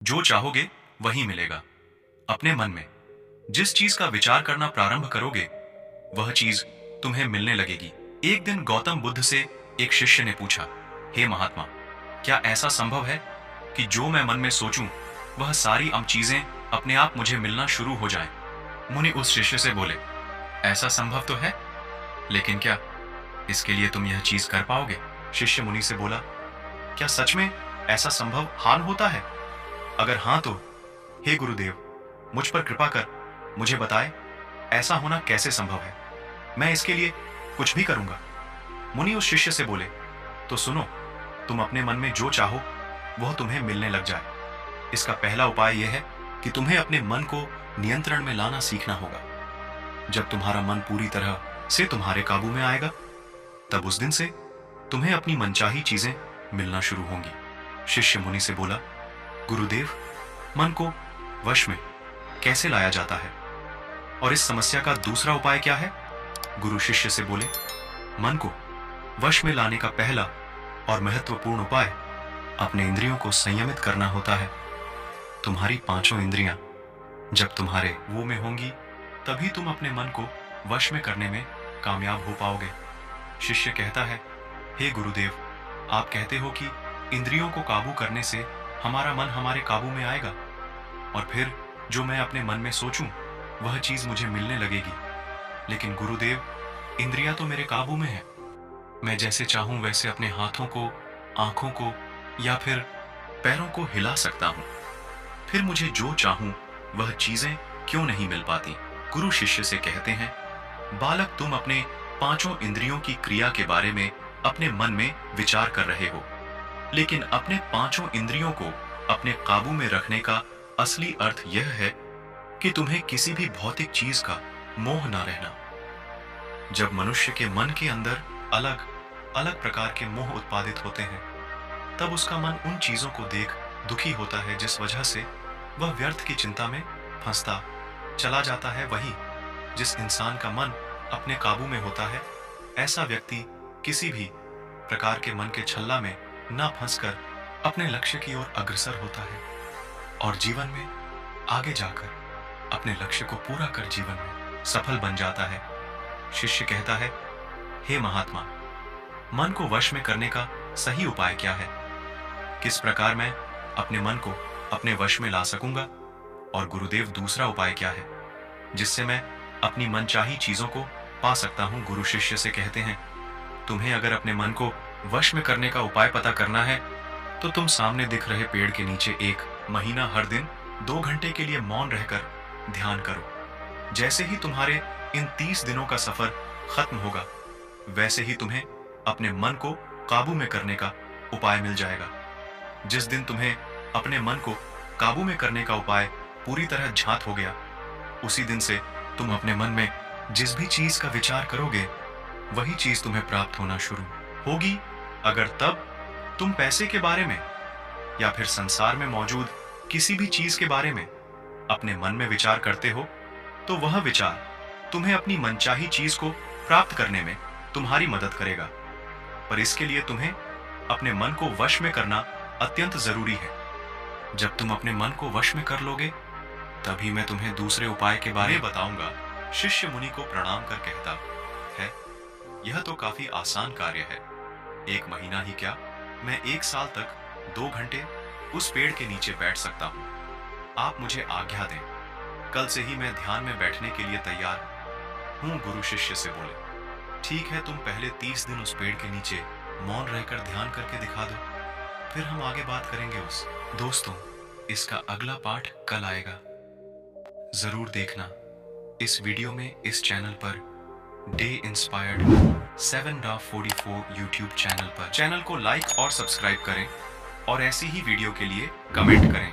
जो चाहोगे वही मिलेगा। अपने मन में जिस चीज का विचार करना प्रारंभ करोगे वह चीज तुम्हें मिलने लगेगी। एक दिन गौतम बुद्ध से एक शिष्य ने पूछा, हे महात्मा, क्या ऐसा संभव है कि जो मैं मन में सोचूं वह सारी चीजें अपने आप मुझे मिलना शुरू हो जाएं? मुनि उस शिष्य से बोले, ऐसा संभव तो है, लेकिन क्या इसके लिए तुम यह चीज कर पाओगे? शिष्य मुनि से बोला, क्या सच में ऐसा संभव हान होता है? अगर हां तो हे गुरुदेव, मुझ पर कृपा कर मुझे बताए ऐसा होना कैसे संभव है। मैं इसके लिए कुछ भी करूंगा। मुनि उस शिष्य से बोले, तो सुनो, तुम अपने मन में जो चाहो वह तुम्हें मिलने लग जाए। इसका पहला उपाय यह है कि तुम्हें अपने मन को नियंत्रण में लाना सीखना होगा। जब तुम्हारा मन पूरी तरह से तुम्हारे काबू में आएगा तब उस दिन से तुम्हें अपनी मनचाही चीजें मिलना शुरू होंगी। शिष्य मुनि से बोला, गुरुदेव, मन को वश में कैसे लाया जाता है और इस समस्या का दूसरा उपाय क्या है? गुरु शिष्य से बोले, मन को वश में लाने का पहला और महत्वपूर्ण उपाय अपने इंद्रियों को संयमित करना होता है। तुम्हारी पांचों इंद्रियां जब तुम्हारे वो में होंगी तभी तुम अपने मन को वश में करने में कामयाब हो पाओगे। शिष्य कहता है, हे गुरुदेव, आप कहते हो कि इंद्रियों को काबू करने से हमारा मन हमारे काबू में आएगा और फिर जो मैं अपने मन में सोचूं वह चीज मुझे मिलने लगेगी। लेकिन गुरुदेव, इंद्रियां तो मेरे काबू में है। मैं जैसे चाहूं वैसे अपने हाथों को, आंखों को या फिर पैरों को हिला सकता हूं। फिर मुझे जो चाहूं वह चीजें क्यों नहीं मिल पाती? गुरु शिष्य से कहते हैं, बालक, तुम अपने पांचों इंद्रियों की क्रिया के बारे में अपने मन में विचार कर रहे हो, लेकिन अपने पांचों इंद्रियों को अपने काबू में रखने का असली अर्थ यह है कि तुम्हें किसी भी भौतिक चीज का मोह न रहना। जब मनुष्य के मन के अंदर अलग अलग प्रकार के मोह उत्पादित होते हैं तब उसका मन उन चीजों को देख दुखी होता है जिस वजह से वह व्यर्थ की चिंता में फंसता चला जाता है। वही जिस इंसान का मन अपने काबू में होता है, ऐसा व्यक्ति किसी भी प्रकार के मन के छल्ला में न फंसकर अपने लक्ष्य की ओर अग्रसर होता है और जीवन में आगे जाकर अपने लक्ष्य को पूरा कर जीवन में सफल बन जाता है। शिष्य कहता है, हे महात्मा, मन को वश में करने का सही उपाय क्या है? किस प्रकार मैं अपने मन को अपने वश में ला सकूंगा? और गुरुदेव, दूसरा उपाय क्या है जिससे मैं अपनी मनचाही चीजों को पा सकता हूं? गुरु शिष्य से कहते हैं, तुम्हें अगर अपने मन को वश में करने का उपाय पता करना है तो तुम सामने दिख रहे पेड़ के नीचे एक महीना हर दिन 2 घंटे के लिए मौन रहकर ध्यान करो। जैसे ही तुम्हारे इन 30 दिनों का सफर खत्म होगा वैसे ही तुम्हें अपने मन को काबू में करने का उपाय मिल जाएगा। जिस दिन तुम्हें अपने मन को काबू में करने का उपाय पूरी तरह झांत हो गया, उसी दिन से तुम अपने मन में जिस भी चीज का विचार करोगे वही चीज तुम्हें प्राप्त होना शुरू होगी। अगर तब तुम पैसे के बारे में या फिर संसार में मौजूद किसी भी चीज के बारे में अपने मन में विचार करते हो तो वह विचार तुम्हें अपनी मनचाही चीज को प्राप्त करने में तुम्हारी मदद करेगा। पर इसके लिए तुम्हें अपने मन को वश में करना अत्यंत जरूरी है। जब तुम अपने मन को वश में कर लोगे तभी मैं तुम्हें दूसरे उपाय के बारे में बताऊंगा। शिष्य मुनि को प्रणाम कर कहता है, यह तो काफी आसान कार्य है। 1 महीना ही क्या, मैं 1 साल तक 2 घंटे उस पेड़ के नीचे बैठ सकता हूँ। आप मुझे आज्ञा दें, कल से ही मैं ध्यान में बैठने के लिए तैयार हूँ। गुरु शिष्य से बोले, ठीक है, तुम पहले 30 दिन उस पेड़ के नीचे मौन रहकर ध्यान करके दिखा दो, फिर हम आगे बात करेंगे उस। दोस्तों, इसका अगला पाठ कल आएगा, जरूर देखना। इस वीडियो में इस channel per day inspired 7.44 YouTube channel को लाइक और सब्सक्राइब करें और ऐसी ही वीडियो के लिए कमेंट करें।